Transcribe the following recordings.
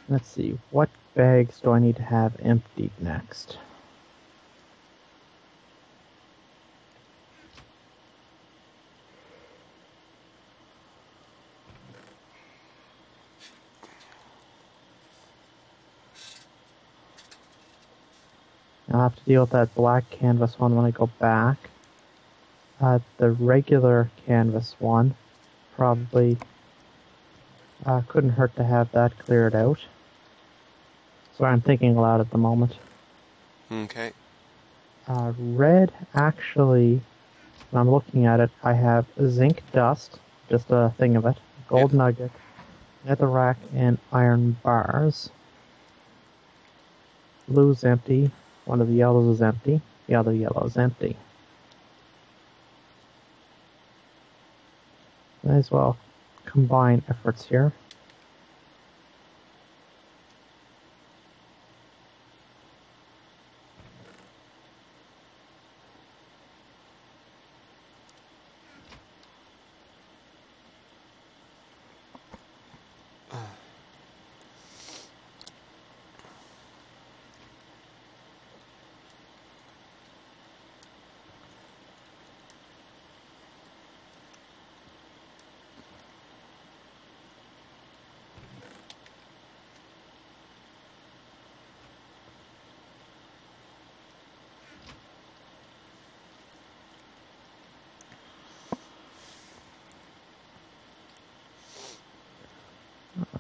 Let's see, what bags do I need to have emptied next? I'll have to deal with that black canvas one when I go back. The regular canvas one, probably couldn't hurt to have that cleared out. Sorry, I'm thinking aloud at the moment. Okay. Red, actually, when I'm looking at it, I have zinc dust, just a thing of it, gold nugget, netherrack, and iron bars. Blue's empty. One of the yellows is empty. The other yellow is empty. Might as well combine efforts here.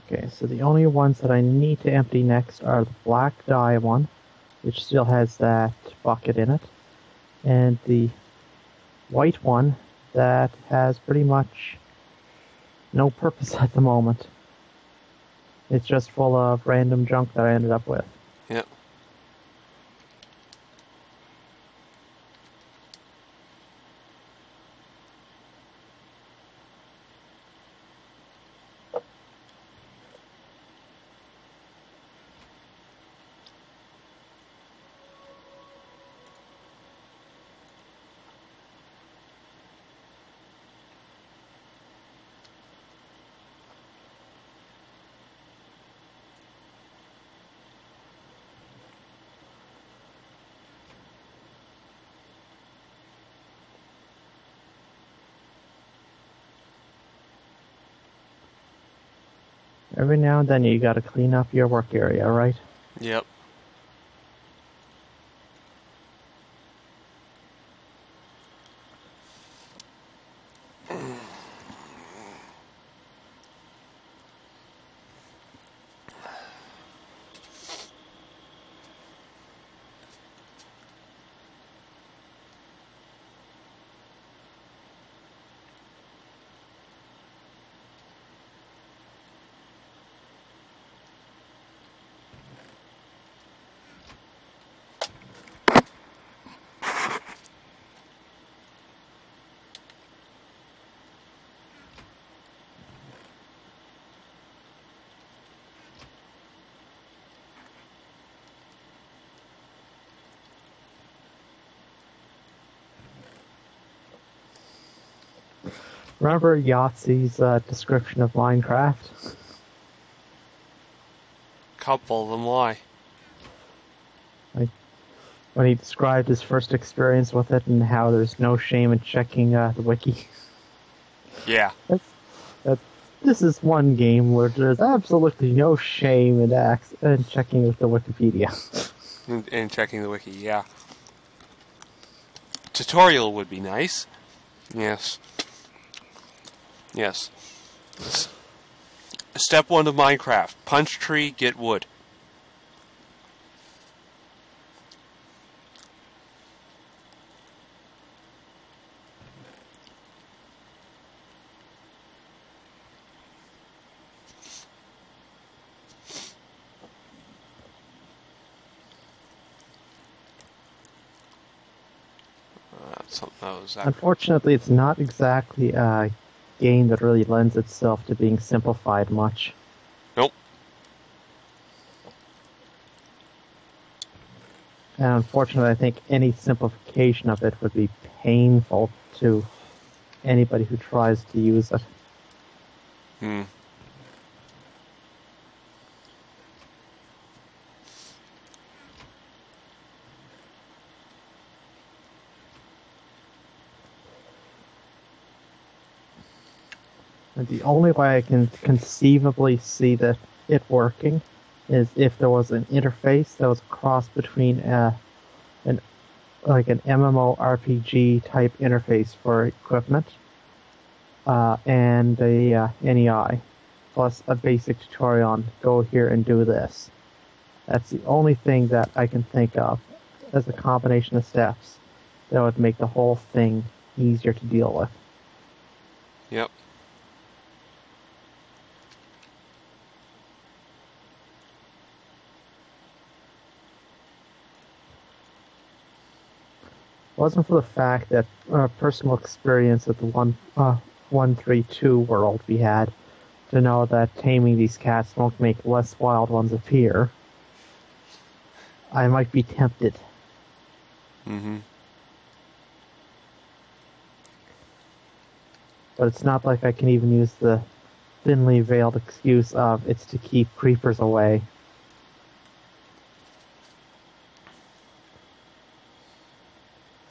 Okay, so the only ones that I need to empty next are the black dye one, which still has that bucket in it, and the white one that has pretty much no purpose at the moment. It's just full of random junk that I ended up with. Yep. Every now and then you gotta clean up your work area, right? Yep. Remember Yahtzee's description of Minecraft? Couple of them, why? Like, when he described his first experience with it and how there's no shame in checking the wiki. Yeah. This is one game where there's absolutely no shame in checking with the Wikipedia. And checking the wiki, yeah. Tutorial would be nice. Yes. Yes. Step 1 of Minecraft. Punch tree, get wood. Unfortunately, it's not exactly a game that really lends itself to being simplified much. Nope. And unfortunately, I think any simplification of it would be painful to anybody who tries to use it. And the only way I can conceivably see that it working is if there was an interface that was a cross between an MMORPG type interface for equipment and a NEI, plus a basic tutorial on go here and do this. That's the only thing that I can think of as a combination of steps that would make the whole thing easier to deal with. Yep. It wasn't for the fact that personal experience at the 132 world we had to know that taming these cats won't make less wild ones appear, I might be tempted. Mm-hmm. But it's not like I can even use the thinly veiled excuse of it's to keep creepers away.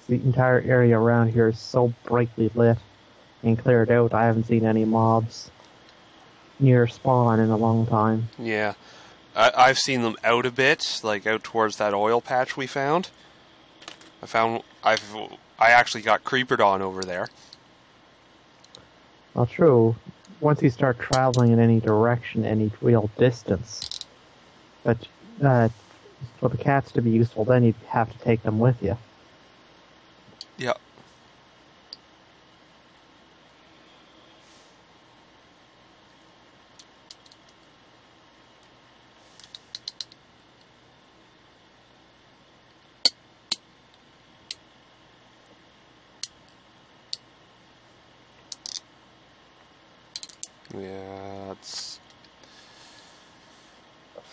The entire area around here is so brightly lit and cleared out, I haven't seen any mobs near spawn in a long time. Yeah. I've seen them out a bit, like out towards that oil patch we found. I actually got creepered on over there. Well, true. Once you start traveling in any direction, any real distance, but for the cats to be useful, then you'd have to take them with you. Yeah. Yeah, it's...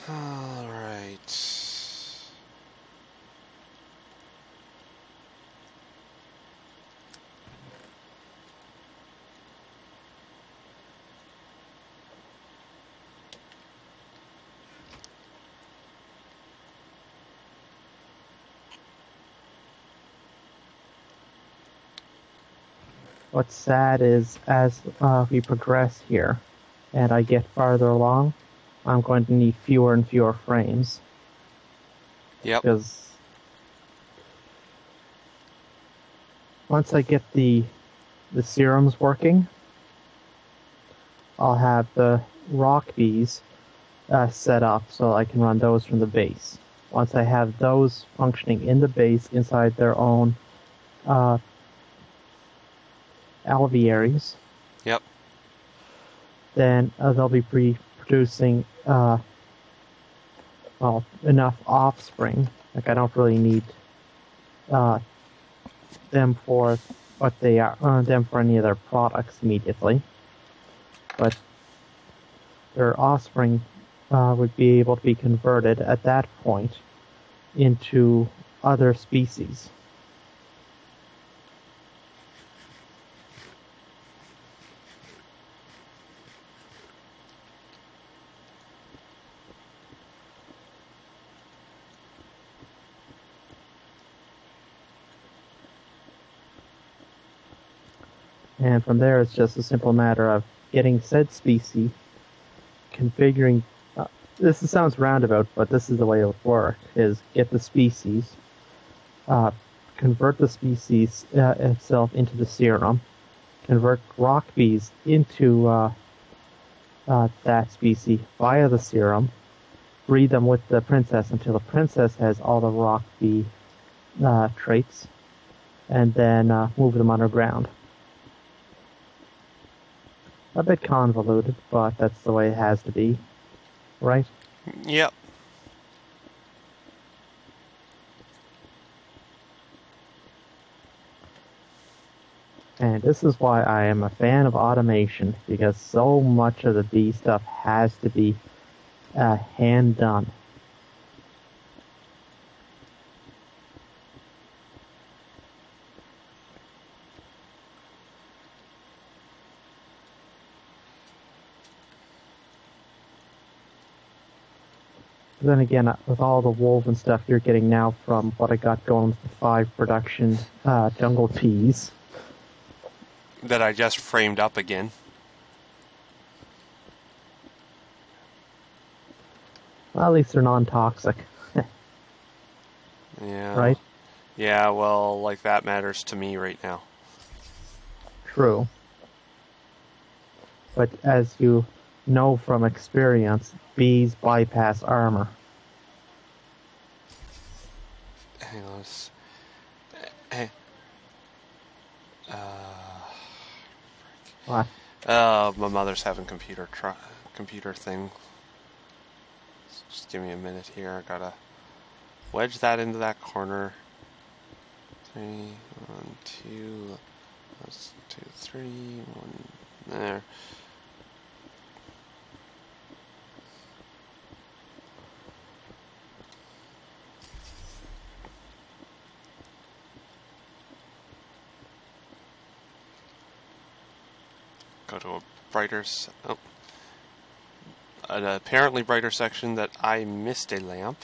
Alright. What's sad is, as we progress here, and I get farther along, I'm going to need fewer and fewer frames. Yep. Because once I get the serums working, I'll have the rock bees set up so I can run those from the base. Once I have those functioning in the base inside their own alvearies, Yep. then they'll be producing enough offspring. Like I don't really need them for what they are, them for any of their products immediately, but their offspring would be able to be converted at that point into other species. And from there, it's just a simple matter of getting said species, configuring. This sounds roundabout, but this is the way it would work: is get the species, convert the species itself into the serum, convert rock bees into that species via the serum, breed them with the princess until the princess has all the rock bee traits, and then move them underground. A bit convoluted, but that's the way it has to be, right? Yep. And this is why I am a fan of automation, because so much of the bee stuff has to be hand done. Then again, with all the woven stuff you're getting now from what I got going with the 5 production jungle teas. That I just framed up again. Well, at least they're non-toxic, Yeah. right? Yeah, well, like that matters to me right now. True. But as you know from experience, bees bypass armor. Hang on. Hey. What? My mother's having computer thing. Just give me a minute here. I gotta wedge that into that corner. 3, 1, 2, that's 2, 3, 1, there. Go to a brighter, an apparently brighter section that I missed a lamp.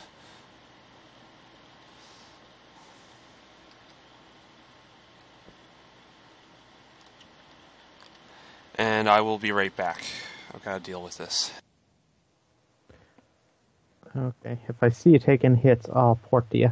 And I will be right back. I've got to deal with this. Okay, if I see you taking hits, I'll port to you.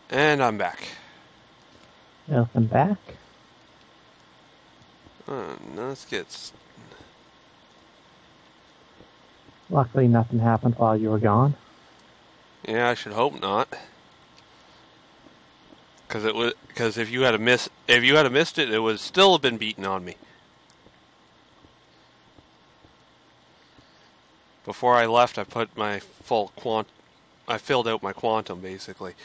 And I'm back. Welcome back. Let's get... Luckily, nothing happened while you were gone. Yeah, I should hope not. Because if you had missed it, it would still have been beaten on me. Before I left, I put my full I filled out my quantum basically.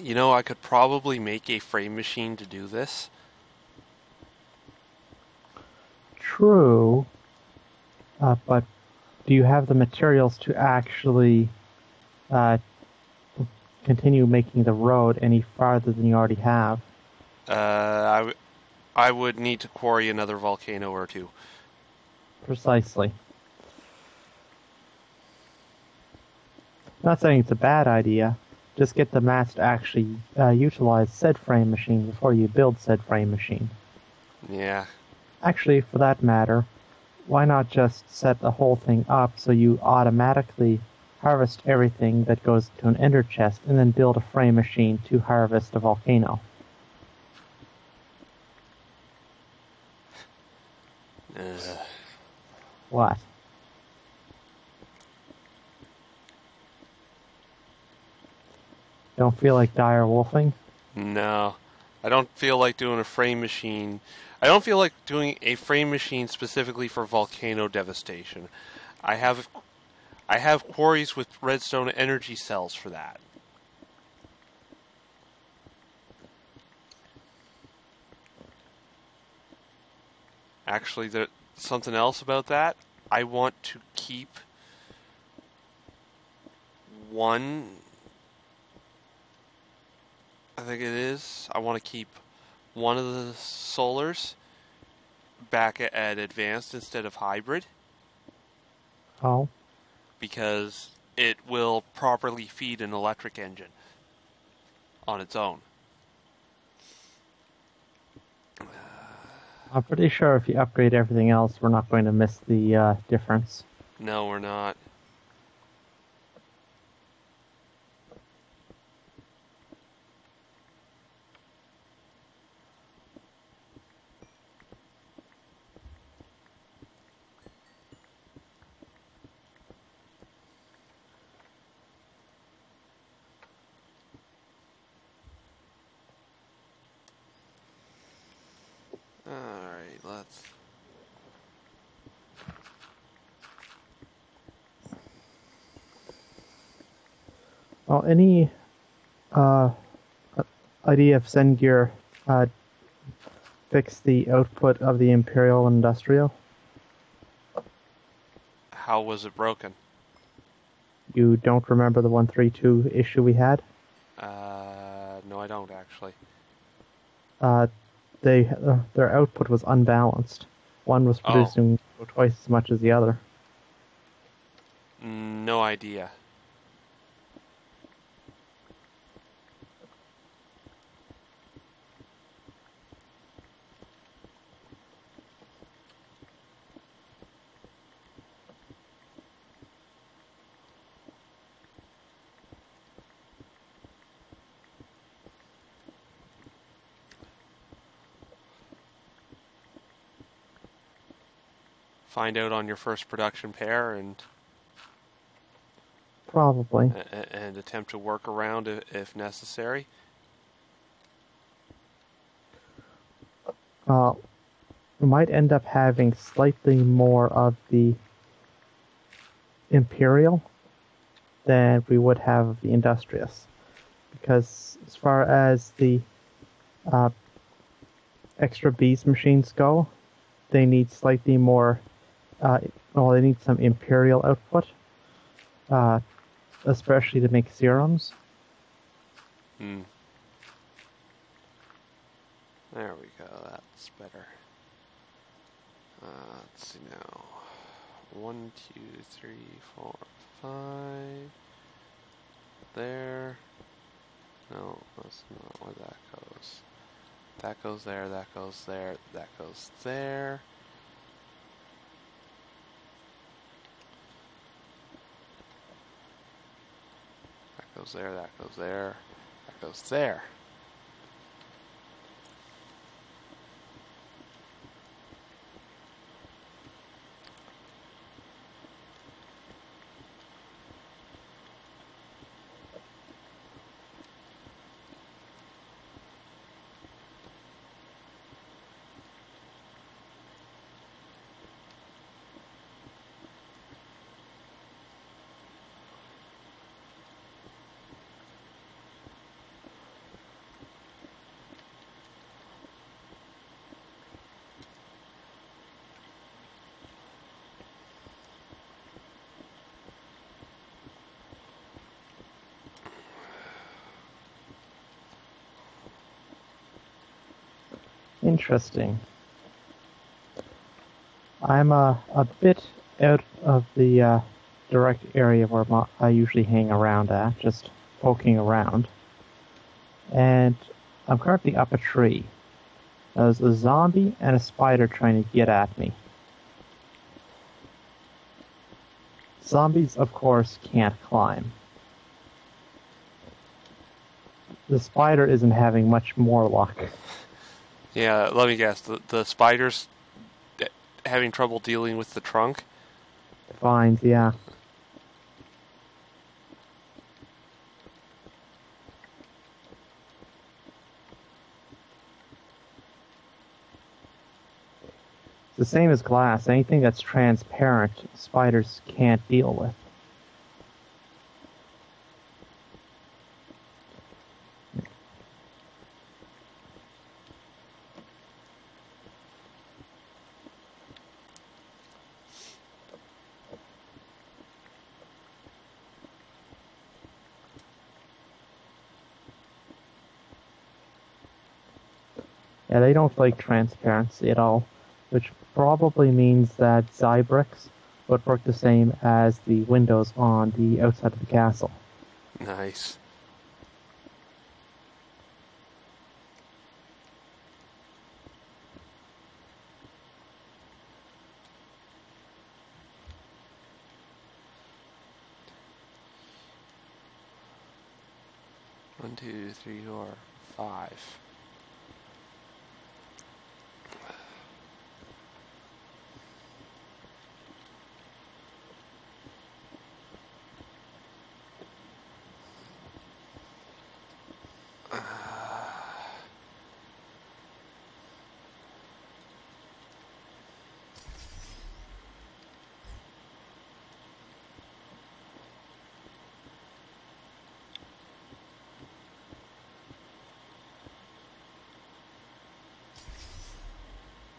You know, I could probably make a frame machine to do this. True. But do you have the materials to actually continue making the road any farther than you already have? I would need to quarry another volcano or two. Precisely. Not saying it's a bad idea. Just get the mass to actually utilize said frame machine before you build said frame machine. Yeah. Actually, for that matter, why not just set the whole thing up so you automatically harvest everything that goes to an ender chest and then build a frame machine to harvest a volcano? What? Don't feel like dire wolfing? No. I don't feel like doing a frame machine. I don't feel like doing a frame machine specifically for volcano devastation. I have quarries with redstone energy cells for that. Actually, there's something else about that. I want to keep one... I think it is. I want to keep one of the solars back at advanced instead of hybrid. Oh. Because it will properly feed an electric engine on its own. I'm pretty sure if you upgrade everything else, we're not going to miss the difference. No, we're not. Alright, let's... Well, any idea if Zengear fix the output of the Imperial Industrial? How was it broken? You don't remember the 132 issue we had? No, I don't actually. Their output was unbalanced. One was producing twice as much as the other. No idea. find out on your first production pair and Probably. and attempt to work around if necessary. We might end up having slightly more of the Imperial than we would have of the Industrious. Because as far as the extra bees machines go, they need slightly more, they need some Imperial output, especially to make serums. There we go, that's better. Let's see now. 1, 2, 3, 4, 5. There. No, that's not where that goes. That goes there, that goes there, that goes there. That goes there, that goes there, that goes there. Interesting. I'm a bit out of the direct area where I usually hang around at, just poking around. And I'm currently up a tree. There's a zombie and a spider trying to get at me. Zombies, of course, can't climb. The spider isn't having much more luck. Yeah, let me guess. The spider's having trouble dealing with the trunk? Vines, yeah. It's the same as glass. Anything that's transparent, spiders can't deal with. Yeah, they don't like transparency at all, which probably means that Zybricks would work the same as the windows on the outside of the castle. Nice. One, 2, 3, 4, 5.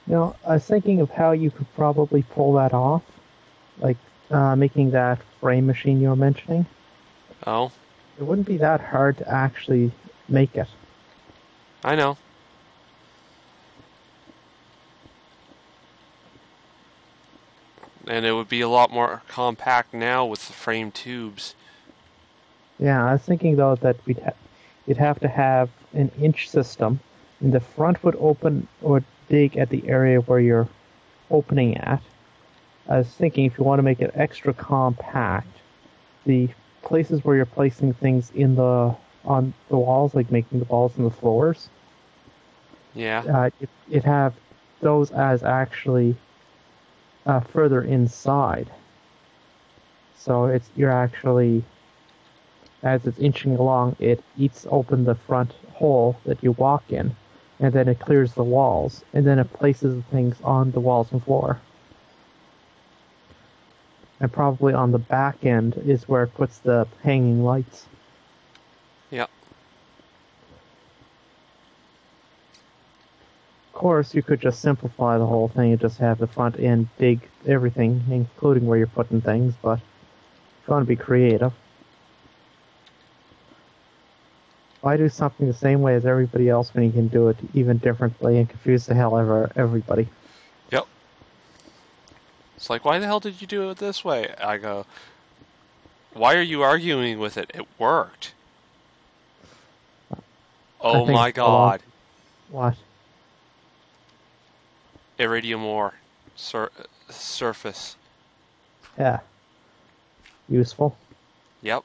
You know, I was thinking of how you could probably pull that off, like making that frame machine you were mentioning. Oh? It wouldn't be that hard to actually make it. I know. And it would be a lot more compact now with the frame tubes. Yeah, I was thinking though that you'd have to have an inch system, and the front would open or dig at the area where you're opening at. I was thinking if you want to make it extra compact, the places where you're placing things on the walls, like making the balls in the floors, Yeah. you'd have those as actually further inside. So you're actually, as it's inching along, it eats open the front hole that you walk in, and then it clears the walls, and then it places the things on the walls and floor. And probably on the back end is where it puts the hanging lights. Yep. Of course, you could just simplify the whole thing and just have the front end dig everything, including where you're putting things, but if you want to be creative, why do something the same way as everybody else when you can do it even differently and confuse the hell out of everybody? Yep. It's like, why the hell did you do it this way? I go, why are you arguing with it? It worked. Oh my god. What? Iridium ore. Surface. Yeah. Useful. Yep.